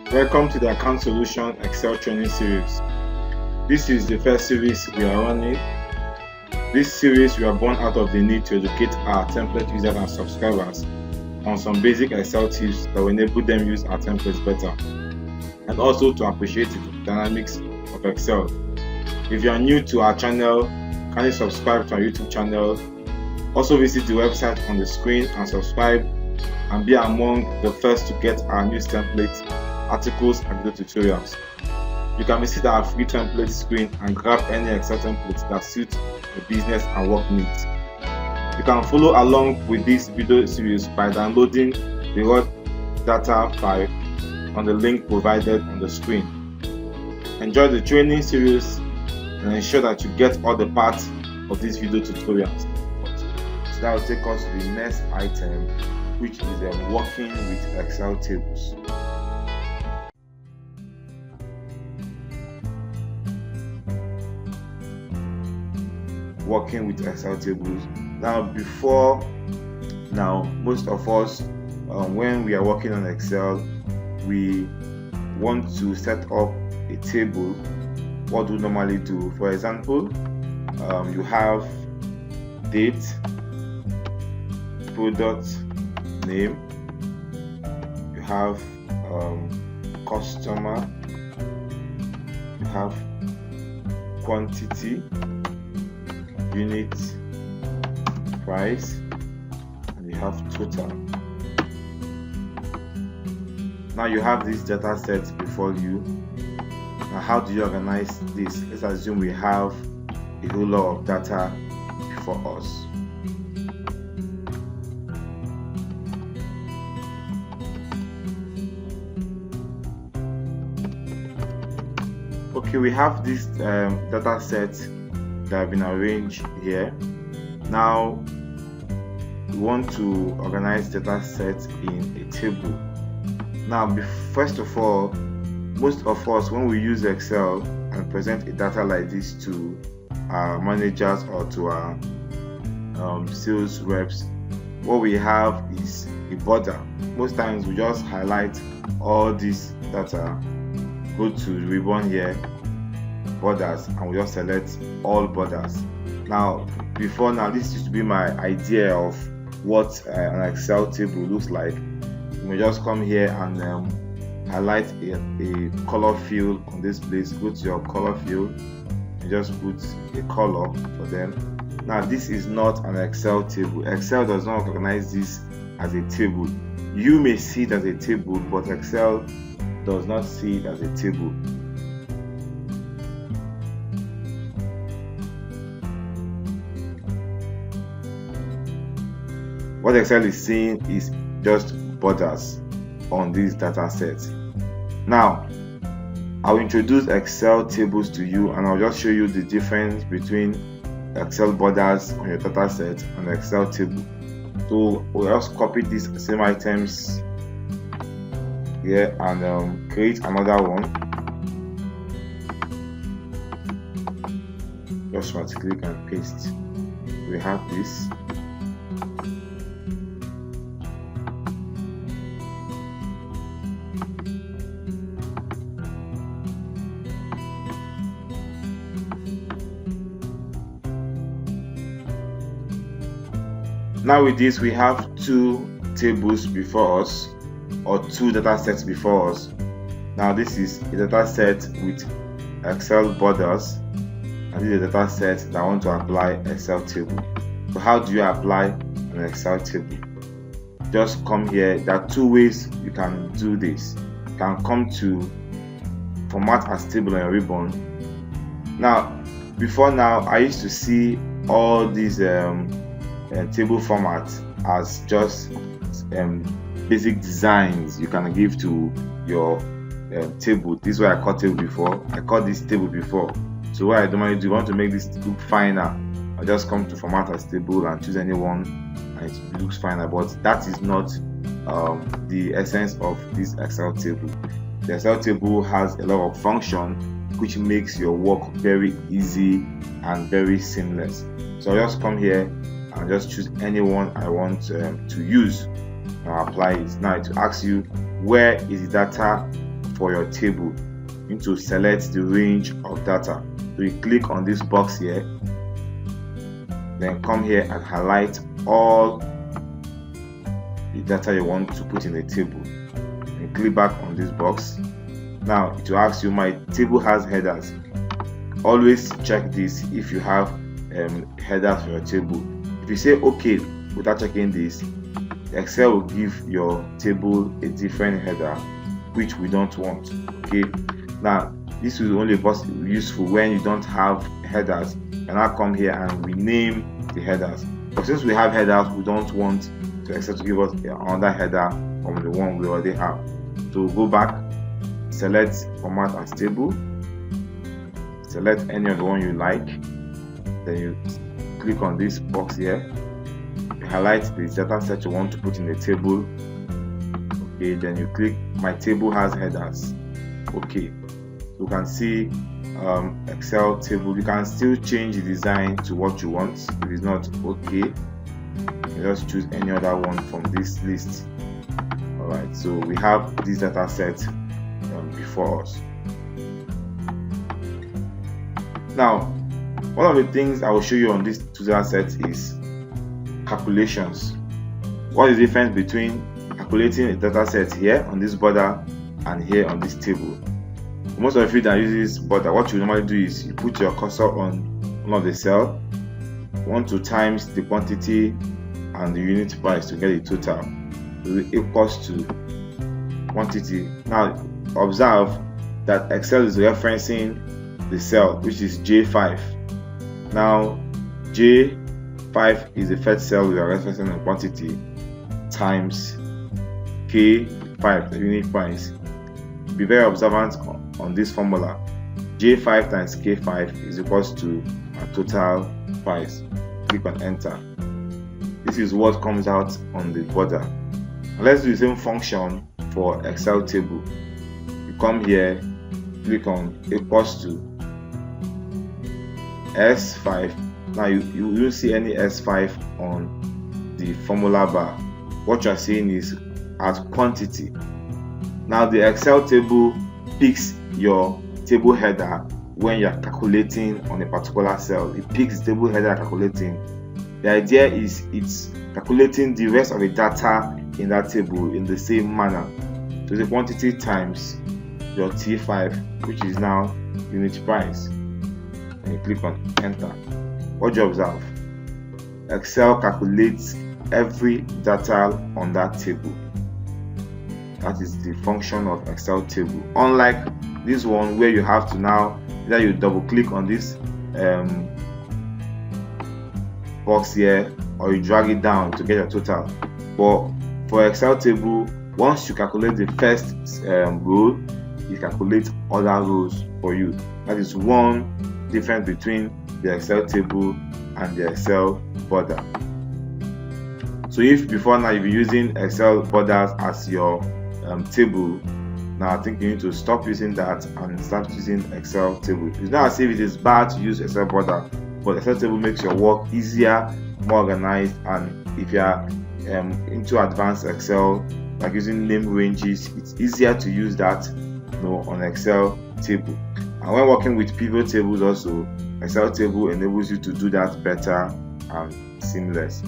Welcome to the Account Solution Excel Training Series. This is the first series we are running. This series we are born out of the need to educate our template users and subscribers on some basic Excel tips that will enable them use our templates better, and also to appreciate the dynamics of Excel. If you are new to our channel, kindly subscribe to our YouTube channel. Also visit the website on the screen and subscribe and be among the first to get our news templates, articles and video tutorials. You can visit our free template screen and grab any Excel templates that suit your business and work needs. You can follow along with this video series by downloading the raw data file on the link provided on the screen. Enjoy the training series and ensure that you get all the parts of these video tutorials. So that will take us to the next item, which is working with Excel tables. Working with Excel tables. Now, most of us, when we are working on Excel, we want to set up a table. What do we normally do? For example, you have date, product name, you have customer, you have quantity, unit, price, and you have total. Now you have these data sets before you. Now how do you organize this? Let's assume we have a whole lot of data before us. Okay, we have this data set that have been arranged here. Now we want to organize data sets in a table. Now first of all, most of us, when we use Excel and present a data like this to our managers or to our sales reps, what we have is a border. Most times we just highlight all this data, go to the ribbon here, borders, and we just select all borders. Now this used to be my idea of what an Excel table looks like. You may just come here and highlight a color field on this place, go to your color field and just put a color for them. Now this is not an Excel table. Excel does not recognize this as a table. You may see it as a table, but Excel does not see it as a table. What Excel is seeing is just borders on these data sets. Now, I'll introduce Excel tables to you and I'll just show you the difference between Excel borders on your data set and Excel table. So we'll just copy these same items here and create another one. Just right click and paste. We have this. Now with this, we have two tables before us, or two data sets before us. Now this is a data set with Excel borders, and this is a data set that I want to apply Excel table. So how do you apply an Excel table? Just come here. There are two ways you can do this. You can come to format as table on your ribbon. Now, before now, I used to see all these table format as just basic designs you can give to your table. This is why I called table before. I called this table before. So what I normally do, want to make this look finer, I just come to format as table and choose any one and it looks finer. But that is not the essence of this Excel table. The Excel table has a lot of function which makes your work very easy and very seamless. So I just come here and just choose any one I want to use and apply it. Now it will ask you where is the data for your table. You need to select the range of data. So you click on this box here, then come here and highlight all the data you want to put in the table, and click back on this box. Now it will ask you, my table has headers. Always check this if you have headers for your table. If you say okay without checking this, Excel will give your table a different header, which we don't want. Okay, now this is only useful when you don't have headers, and I'll come here and rename the headers. But since we have headers, we don't want Excel to give us another header from the one we already have. So go back, select format as table, select any of the one you like, then you click on this box here, you highlight the data set you want to put in the table. Okay, then you click my table has headers. Okay, so you can see Excel table. You can still change the design to what you want. If it's not okay, you just choose any other one from this list. Alright, so we have this data set before us. Now, one of the things I will show you on this two data sets is calculations. What is the difference between calculating a data set here on this border and here on this table? For most of you that uses border, what you normally do is you put your cursor on one of the cell, you want to times the quantity and the unit price to get the total. It equals to quantity. Now observe that Excel is referencing the cell which is J5. Now J5 is the first cell we are referencing in quantity times K5, the unit price. Be very observant on this formula. J5 times K5 is equals to a total price. Click on enter. This is what comes out on the border. And let's do the same function for Excel table. You come here, click on equals to S5. Now you will see any S5 on the formula bar. What you are seeing is as quantity. Now the Excel table picks your table header when you are calculating on a particular cell. It picks the table header calculating. The idea is it's calculating the rest of the data in that table in the same manner. So the quantity times your T5, which is now unit price, and you click on enter. What do you observe? Excel calculates every data on that table. That is the function of Excel table. Unlike this one where you have to now either you double click on this box here or you drag it down to get your total. But for Excel table, once you calculate the first row, it calculates other rows for you. That is one difference between the Excel table and the Excel border. So if before now you've been using Excel borders as your table, now I think you need to stop using that and start using Excel table. It's not as if it is bad to use Excel border, but Excel table makes your work easier, more organized, and if you are into advanced Excel, like using name ranges, it's easier to use that on Excel table. And when working with pivot tables also, Excel table enables you to do that better and seamless.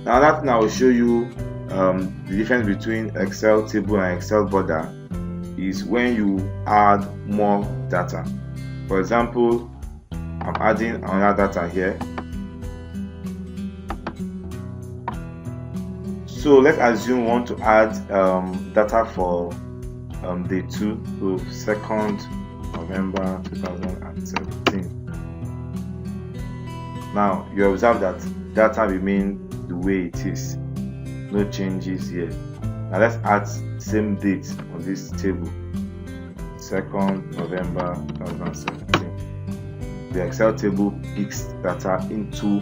Now that I will show you the difference between Excel table and Excel border is when you add more data. For example, I'm adding another data here. So let's assume we want to add data for day 2, so 2nd November 2017. Now you observe that data remain the way it is, no changes here. Now let's add same date on this table, 2nd November 2017. The Excel table picks data into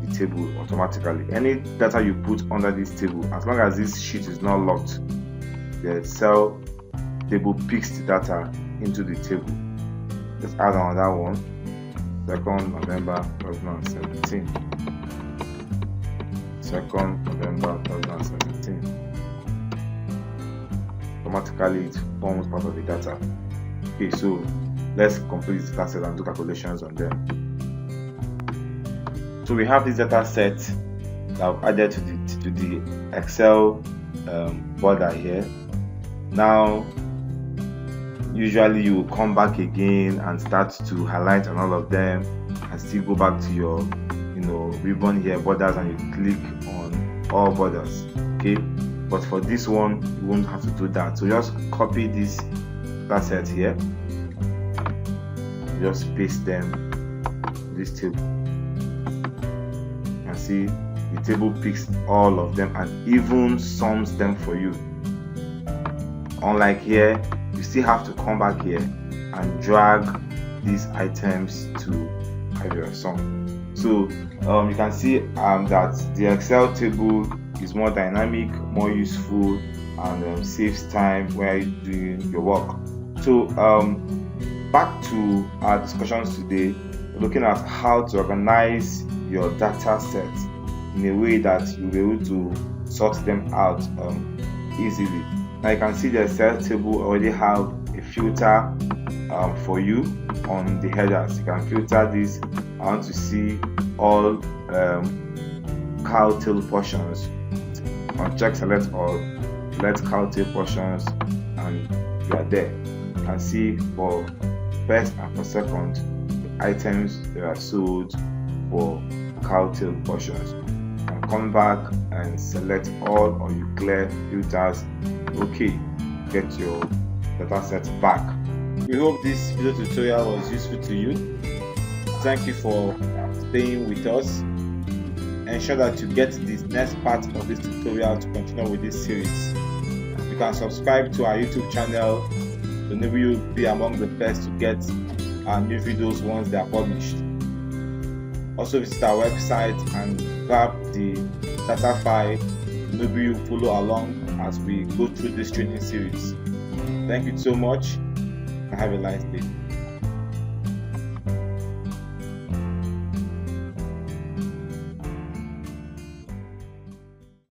the table automatically. Any data you put under this table, as long as this sheet is not locked, the Excel table picks the data into the table. Let's add another one, 2nd November 2017. 2nd November 2017. automatically it forms part of the data. Okay, so let's complete this data set and do calculations on them. So we have this data set that I've added to the Excel border here. Now usually you will come back again and start to highlight on all of them and still go back to your ribbon here, borders, and you click on all borders. Okay, but for this one you won't have to do that. So just copy this data set here, just paste them in this table, and see the table picks all of them and even sums them for you. Unlike here, you still have to come back here and drag these items to have your sum. So you can see that the Excel table is more dynamic, more useful, and saves time while you're doing your work. So back to our discussions today, we're looking at how to organize your data set in a way that you'll be able to sort them out easily. Now you can see the Excel table already have a filter for you on the headers. You can filter this. I want to see all cow tail portions. Uncheck select all, select cow tail portions, and you are there. You can see for first and for second the items that are sold for cow tail portions. And come back and select all, or you clear filters. Okay, get your data set back. We hope this video tutorial was useful to you. Thank you for staying with us. Ensure that you get this next part of this tutorial to continue with this series. You can subscribe to our YouTube channel to enable you be among the first to get our new videos once they are published. Also visit our website and grab the data file to enable you follow along as we go through this training series. Thank you so much and have a nice day.